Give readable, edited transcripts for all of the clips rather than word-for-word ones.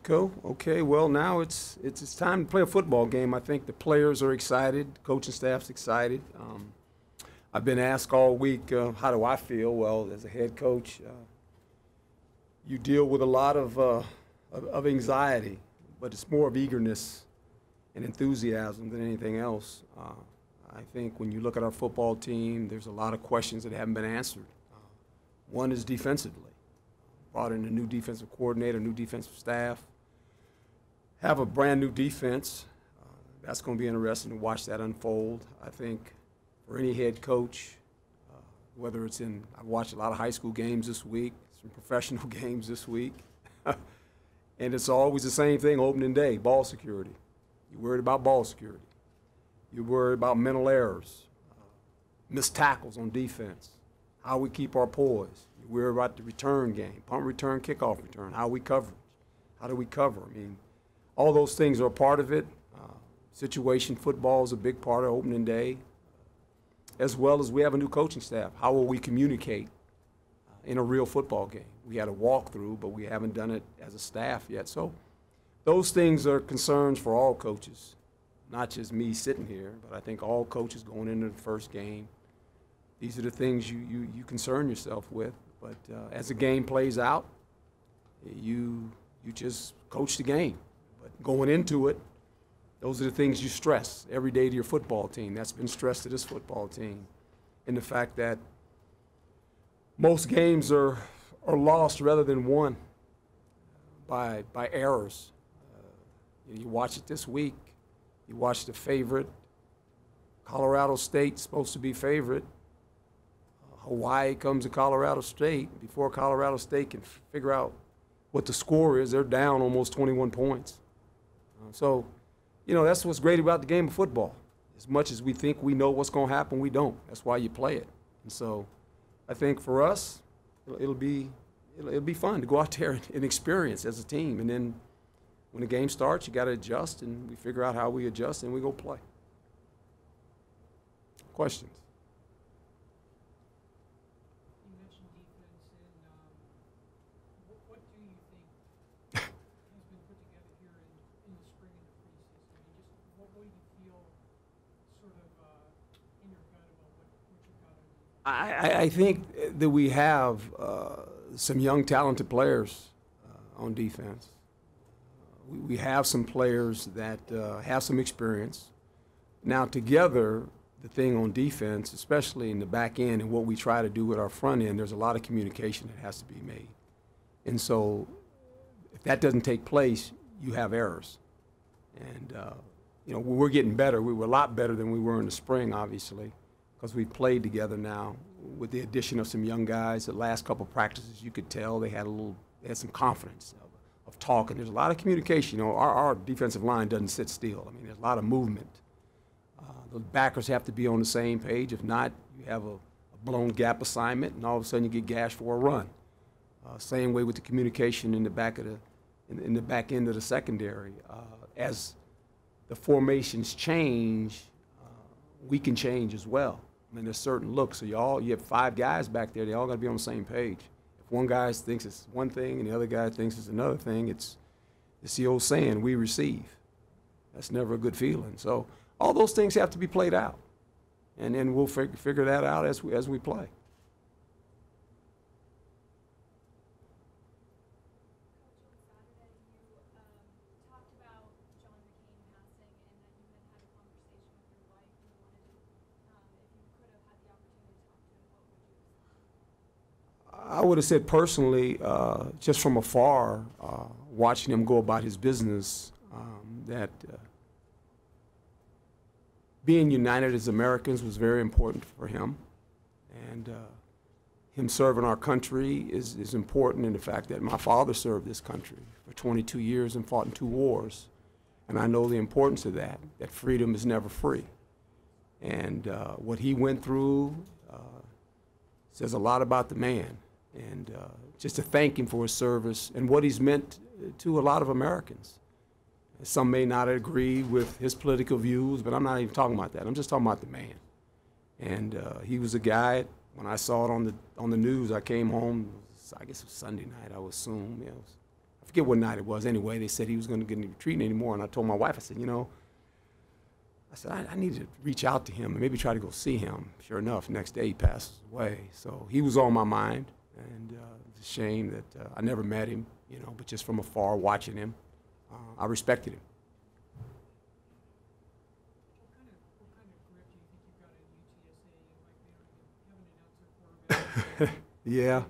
Mexico. Okay, well now it's time to play a football game. I think the players are excited, coaching staff's excited. I've been asked all week, how do I feel? Well, as a head coach, you deal with a lot of anxiety, but it's more of eagerness and enthusiasm than anything else. I think when you look at our football team, there's a lot of questions that haven't been answered. One is defensively. Brought in a new defensive coordinator, new defensive staff, have a brand new defense. That's going to be interesting to watch that unfold. I think for any head coach, whether it's I've watched a lot of high school games this week, some professional games this week, and it's always the same thing opening day, ball security. You're worried about ball security. You're worried about mental errors, missed tackles on defense, how we keep our poise. We're about the return game, punt return, kickoff return, how we cover, how do we cover? I mean, all those things are a part of it. Situation football is a big part of opening day, as well as we have a new coaching staff. How will we communicate in a real football game? We had a walkthrough, but we haven't done it as a staff yet. So those things are concerns for all coaches, not just me sitting here, but I think all coaches going into the first game. These are the things you concern yourself with. But as the game plays out, you just coach the game. But going into it, those are the things you stress every day to your football team. That's been stressed to this football team. And the fact that most games are lost rather than won by errors. You watch it this week. You watch the favorite. Colorado State's supposed to be favorite. Hawaii comes to Colorado State. Before Colorado State can figure out what the score is, they're down almost 21 points. So, that's what's great about the game of football. As much as we think we know what's going to happen, we don't. That's why you play it. And so I think for us, it'll be fun to go out there and experience as a team. And then when the game starts, you got to adjust, and we figure out how we adjust, and we go play. Questions? I think that we have some young, talented players on defense. We have some players that have some experience. Now, together, the thing on defense, especially in the back end and what we try to do with our front end, there's a lot of communication that has to be made. And so if that doesn't take place, you have errors. And, we're getting better. We were a lot better than we were in the spring, obviously, because we played together now with the addition of some young guys. The last couple of practices, you could tell they had some confidence of talking. There's a lot of communication. Our defensive line doesn't sit still. I mean, there's a lot of movement. The backers have to be on the same page. If not, you have a blown gap assignment, and all of a sudden you get gashed for a run. Same way with the communication in the back end of the secondary. As the formations change, we can change as well. I mean, there's certain looks. So you have 5 guys back there. They all got to be on the same page. If one guy thinks it's one thing and the other guy thinks it's another thing, it's the old saying, we receive. That's never a good feeling. So all those things have to be played out, and then we'll figure that out as we play. I would have said personally, just from afar, watching him go about his business, that being united as Americans was very important for him. And him serving our country is important in the fact that my father served this country for 22 years and fought in 2 wars. And I know the importance of that freedom is never free. And what he went through says a lot about the man. And just to thank him for his service and what he's meant to a lot of Americans. Some may not agree with his political views, but I'm not even talking about that. I'm just talking about the man. And he was a guy, when I saw it on the news, I came home, I guess it was Sunday night, I would assume. I forget what night it was anyway. They said he was going to get treating anymore, and I told my wife, I said, you know, I need to reach out to him and maybe try to go see him. Sure enough, next day he passes away. So he was on my mind, and it's a shame that I never met him, you know, but just from afar watching him, I respected him. Yeah.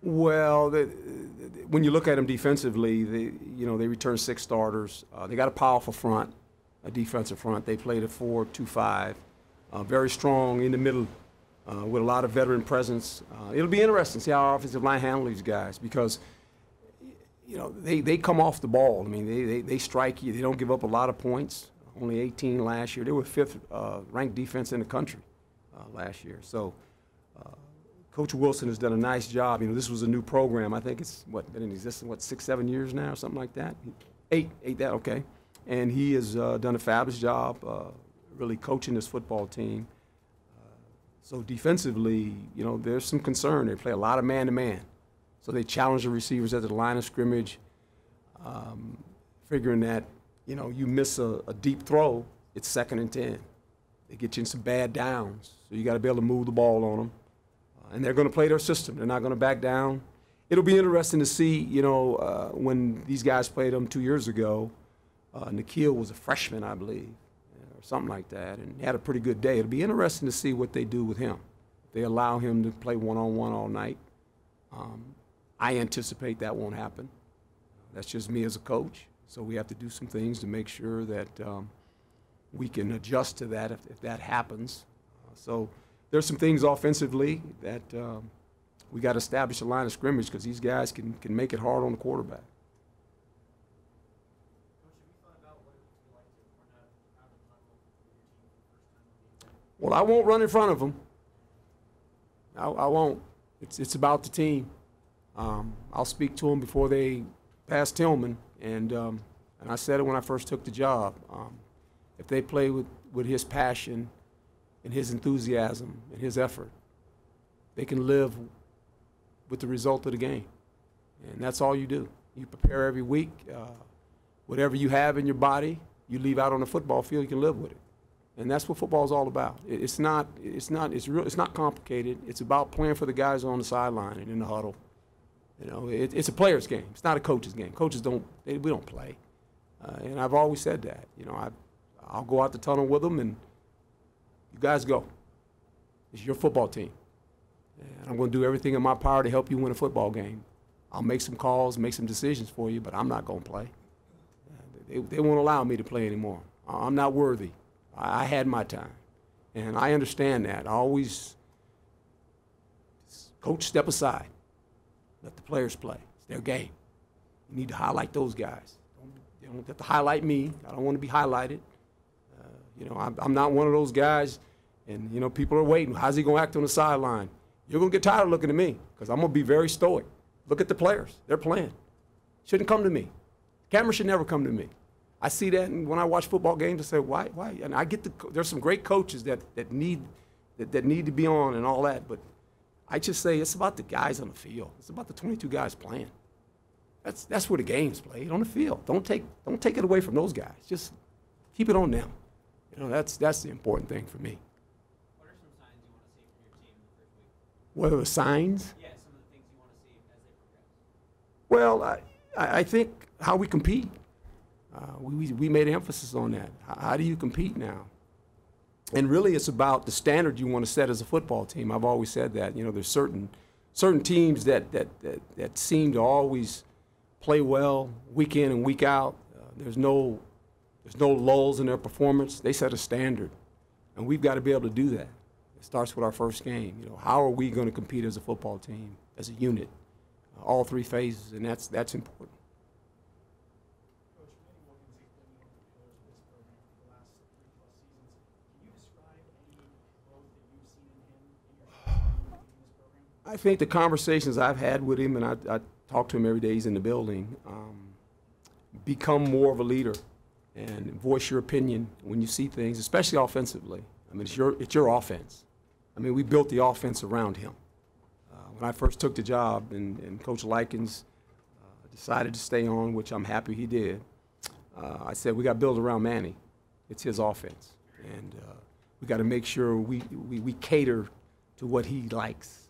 Well, when you look at them defensively, they return 6 starters. They got a powerful front, a defensive front. They played a 4-2-5, very strong in the middle with a lot of veteran presence. It'll be interesting to see how our offensive line handle these guys because, you know, they come off the ball. I mean, they strike you. They don't give up a lot of points. Only 18 last year. They were 5th ranked defense in the country last year. So Coach Wilson has done a nice job. You know, this was a new program. I think it's, been in existence, 6, 7 years now or something like that? 8, okay. And he has done a fabulous job really coaching this football team. So defensively, you know, there's some concern. They play a lot of man-to-man. So they challenge the receivers at the line of scrimmage, figuring that, you know, you miss a deep throw, it's 2nd and 10. They get you in some bad downs, so you got to be able to move the ball on them. And they're going to play their system. They're not going to back down. It'll be interesting to see, you know, when these guys played them 2 years ago, Nikhil was a freshman, I believe, or something like that, and he had a pretty good day. It'll be interesting to see what they do with him. If they allow him to play one-on-one all night. I anticipate that won't happen. That's just me as a coach. So we have to do some things to make sure that we can adjust to that if that happens. So there's some things offensively that we got to establish a line of scrimmage because these guys can make it hard on the quarterback. Well, I won't run in front of them. I won't. It's about the team. I'll speak to them before they pass Tillman. And I said it when I first took the job. If they play with his passion and his enthusiasm and his effort, they can live with the result of the game. And that's all you do. You prepare every week. Whatever you have in your body, you leave out on the football field, you can live with it. And that's what football is all about. It's not complicated. It's about playing for the guys on the sideline and in the huddle. You know, it's a player's game. It's not a coach's game. Coaches we don't play. And I've always said that. You know, I'll go out the tunnel with them, and you guys go. It's your football team. And I'm going to do everything in my power to help you win a football game. I'll make some calls, make some decisions for you, but I'm not going to play. They won't allow me to play anymore. I'm not worthy. I had my time. And I understand that. I always, coach, step aside. Let the players play. It's their game. You need to highlight those guys. They don't have to highlight me. I don't want to be highlighted. You know, I'm not one of those guys, and, you know, people are waiting. How's he going to act on the sideline? You're going to get tired of looking at me because I'm going to be very stoic. Look at the players. They're playing. Shouldn't come to me. Camera should never come to me. I see that, and when I watch football games, I say, why? And I get there's some great coaches that need to be on and all that, but I just say it's about the guys on the field. It's about the 22 guys playing. That's where the game's played, on the field. Don't take it away from those guys. Just keep it on them. You know, that's the important thing for me. What are some signs you want to see from your team in the first week? What are the signs? Yeah, some of the things you want to see as they progress. Well, I think how we compete. We made an emphasis on that. How do you compete now? And really, it's about the standard you want to set as a football team. I've always said that. You know, there's certain teams that seem to always play well week in and week out. There's no lulls in their performance. They set a standard, and we've got to be able to do that. It starts with our first game. You know, how are we going to compete as a football team, as a unit, all 3 phases, and that's important. I think the conversations I've had with him, and I talk to him every day he's in the building, become more of a leader and voice your opinion when you see things, especially offensively. I mean, it's your offense. I mean, we built the offense around him. when I first took the job and Coach Likens decided to stay on, which I'm happy he did, I said we got to build around Manny. It's his offense. And we got to make sure we cater to what he likes.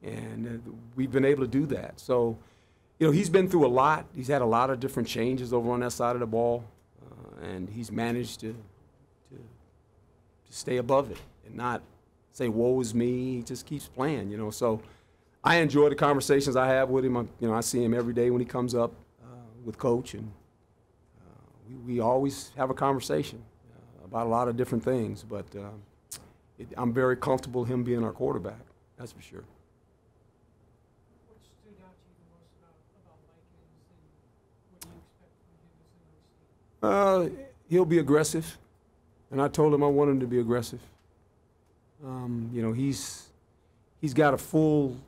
And we've been able to do that. So, you know, he's been through a lot. He's had a lot of different changes over on that side of the ball. And he's managed to stay above it and not say, woe is me. He just keeps playing, you know. So I enjoy the conversations I have with him. I see him every day when he comes up with Coach. And we always have a conversation about a lot of different things. But I'm very comfortable him being our quarterback. That's for sure. What stood out to you the most about Likens, and what do you expect from him as the next team? He'll be aggressive, and I told him I want him to be aggressive. You know, he's got a full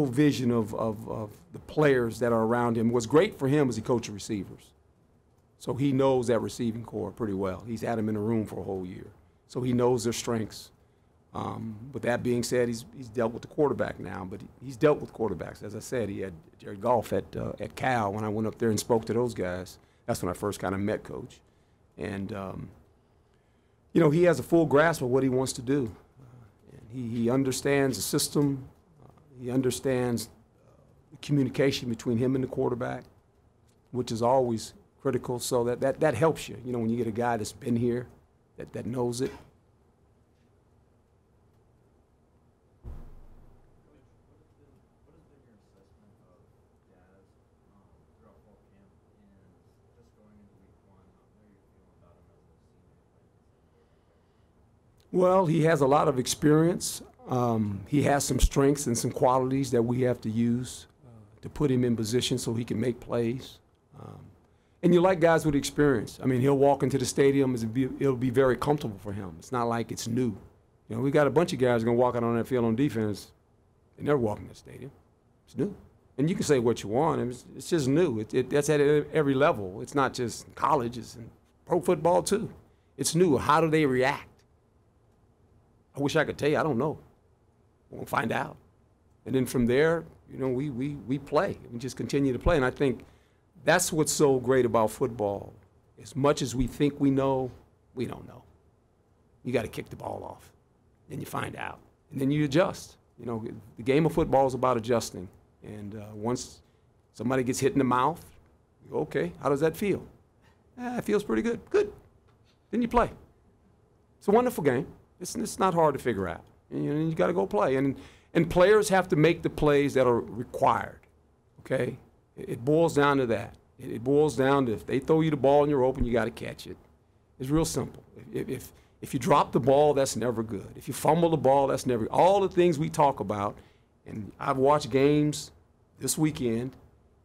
vision of the players that are around him. What's great for him is he coaches receivers, so he knows that receiving core pretty well. He's had them in a room for a whole year, so he knows their strengths. With that being said, he's dealt with the quarterback now, but he's dealt with quarterbacks. As I said, he had Jared Goff at Cal when I went up there and spoke to those guys. That's when I first kind of met Coach. And, you know, he has a full grasp of what he wants to do. And he understands the system. He understands the communication between him and the quarterback, which is always critical. So that helps you, you know, when you get a guy that's been here, that knows it. Well, he has a lot of experience. He has some strengths and some qualities that we have to use to put him in position so he can make plays. And you like guys with experience. I mean, he'll walk into the stadium, it'll be very comfortable for him. It's not like it's new. You know, we got a bunch of guys going to walk out on that field on defense. They never walk in the stadium. It's new. And you can say what you want. It's just new. That's at every level. It's not just college. It's in pro football, too. It's new. How do they react? I wish I could tell you. I don't know. We'll find out. And then from there, you know, we play. We just continue to play. And I think that's what's so great about football. As much as we think we know, we don't know. You got to kick the ball off. Then you find out. And then you adjust. You know, the game of football is about adjusting. And once somebody gets hit in the mouth, you go, okay, how does that feel? It feels pretty good. Good. Then you play. It's a wonderful game. It's not hard to figure out. And you got to go play. And players have to make the plays that are required, okay? It boils down to that. It boils down to if they throw you the ball and you're open, you got to catch it. It's real simple. If you drop the ball, that's never good. If you fumble the ball, that's never good. All the things we talk about, and I've watched games this weekend,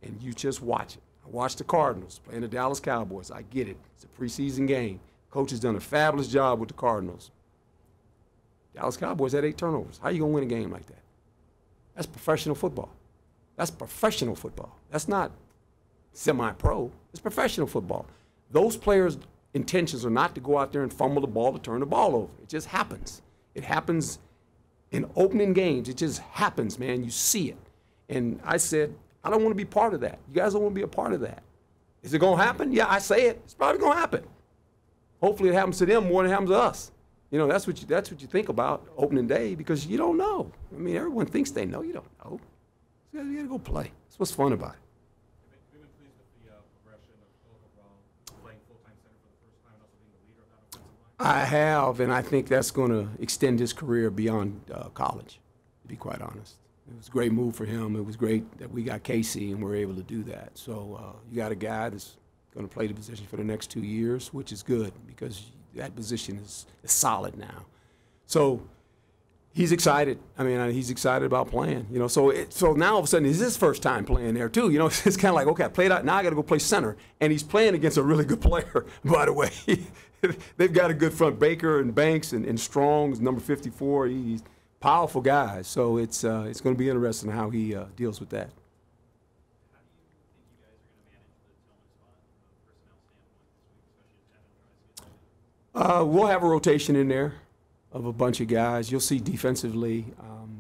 and you just watch it. I watched the Cardinals playing the Dallas Cowboys. I get it. It's a preseason game. Coach has done a fabulous job with the Cardinals. Dallas Cowboys had 8 turnovers. How are you going to win a game like that? That's professional football. That's professional football. That's not semi-pro. It's professional football. Those players' intentions are not to go out there and fumble the ball to turn the ball over. It just happens. It happens in opening games. It just happens, man. You see it. And I said, I don't want to be part of that. You guys don't want to be a part of that. Is it going to happen? Yeah, I say it. It's probably going to happen. Hopefully it happens to them more than it happens to us. You know, that's what you think about opening day because you don't know. I mean, everyone thinks they know. You don't know. So you got to go play. That's what's fun about it. Have you been pleased with the progression of Philip Brown playing full-time center for the first time and also being the leader of that offensive line? I have, and I think that's going to extend his career beyond college, to be quite honest. It was a great move for him. It was great that we got Casey and we're able to do that. So you got a guy that's going to play the position for the next 2 years, which is good because that position is solid now. So he's excited. I mean, he's excited about playing. You know, so now all of a sudden it's his first time playing there too. You know, it's kind of like, okay, I played out. Now I got to go play center, and he's playing against a really good player. By the way, they've got a good front. Baker and Banks and Strong's number 54. He's powerful guys. So it's going to be interesting how he deals with that. How do you think you guys are going to manage the Tillman spot from a personnel standpoint this week, especially as Evan tries to get We'll have a rotation in there. of a bunch of guys. You'll see defensively,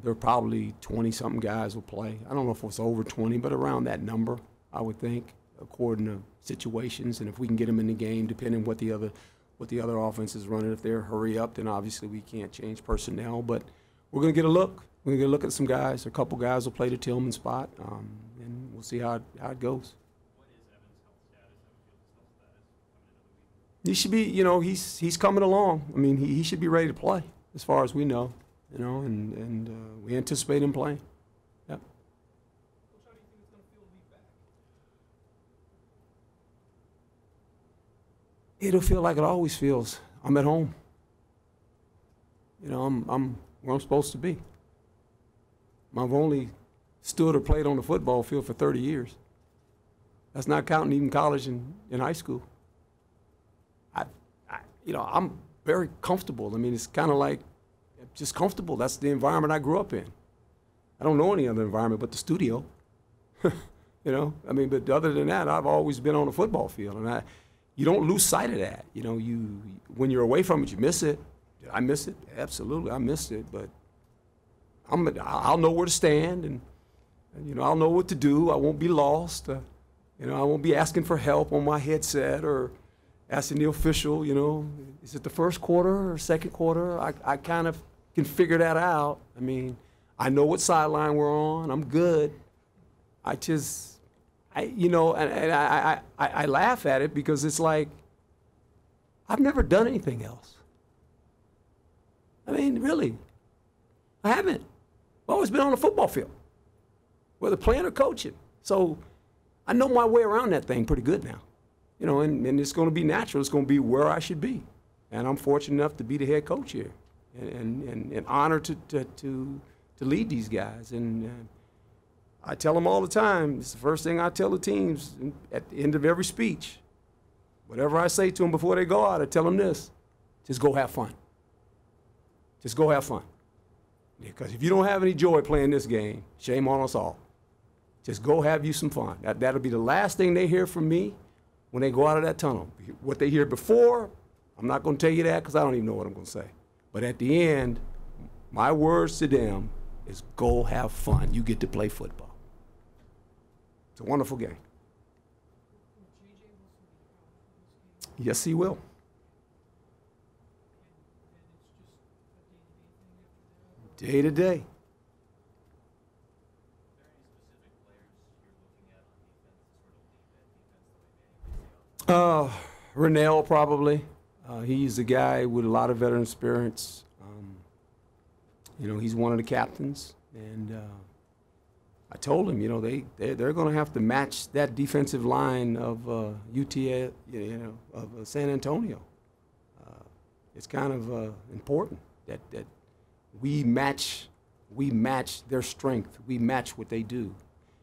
there are probably 20-something guys will play. I don't know if it's over 20, but around that number, I would think, according to situations. And if we can get them in the game, depending what the other offense is running, if they're hurry up, then obviously we can't change personnel. But we're going to get a look. We're going to get a look at some guys. A couple guys will play the Tillman spot, and we'll see how it goes. What is Evans' health status? Evans' health status coming into the week? He should be, he's coming along. I mean, he should be ready to play, as far as we know, and we anticipate him playing. Yep. Coach, how do you think it's going to feel to be back? It'll feel like it always feels. I'm at home. I'm where I'm supposed to be. I've only stood or played on the football field for 30 years. That's not counting even college and high school. I'm very comfortable. I mean, it's kind of like just comfortable. That's the environment I grew up in. I don't know any other environment but the studio. But other than that, I've always been on the football field, and you don't lose sight of that. When you're away from it, you miss it. Did I miss it? Absolutely, I missed it. But I'll know where to stand, and I'll know what to do. I won't be lost. I won't be asking for help on my headset or asking the official, is it the first quarter or second quarter? I kind of can figure that out. I mean, I know what sideline we're on. I'm good. I laugh at it because it's like I've never done anything else. I mean, really, I haven't. I've always been on the football field, whether playing or coaching. So I know my way around that thing pretty good now. And it's going to be natural. It's going to be where I should be. And I'm fortunate enough to be the head coach here and honored to lead these guys. And I tell them all the time, it's the first thing I tell the teams at the end of every speech. Whatever I say to them before they go out, I tell them this: just go have fun. Just go have fun. Because if you don't have any joy playing this game, shame on us all. Just go have you some fun. That'll be the last thing they hear from me when they go out of that tunnel. What they hear before, I'm not going to tell you that because I don't even know what I'm going to say. But at the end, my words to them is go have fun. You get to play football. It's a wonderful game. Yes, he will. Day to day. Rennell probably. He's a guy with a lot of veteran experience. He's one of the captains, and I told him, they're going to have to match that defensive line of UTA, of San Antonio. It's kind of important that we match their strength. We match what they do.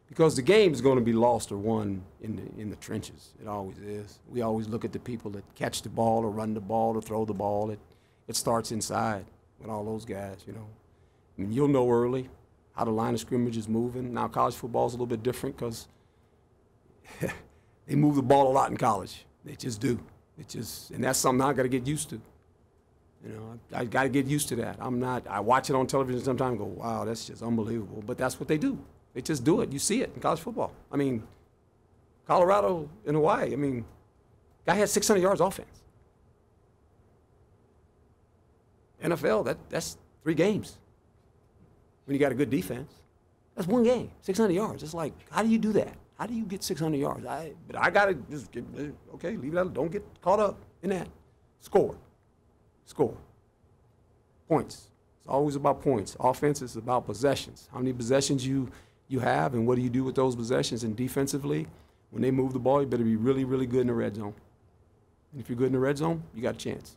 Because the game is going to be lost or won in the trenches. It always is. We always look at the people that catch the ball or run the ball or throw the ball. It starts inside with all those guys, I mean, you'll know early how the line of scrimmage is moving. Now, college football is a little bit different because they move the ball a lot in college. They just do. And that's something I got to get used to. I got to get used to that. I watch it on television sometimes and go, wow, that's just unbelievable. But that's what they do. They just do it. You see it in college football. I mean, Colorado and Hawaii, guy had 600 yards offense. NFL, that's 3 games. When you got a good defense, that's 1 game, 600 yards. It's like, how do you do that? How do you get 600 yards? But I got to just leave it out. Don't get caught up in that. Score. Points. It's always about points. Offense is about possessions. How many possessions you have, and what do you do with those possessions? And defensively, when they move the ball, you better be really, really good in the red zone. And if you're good in the red zone, you got a chance.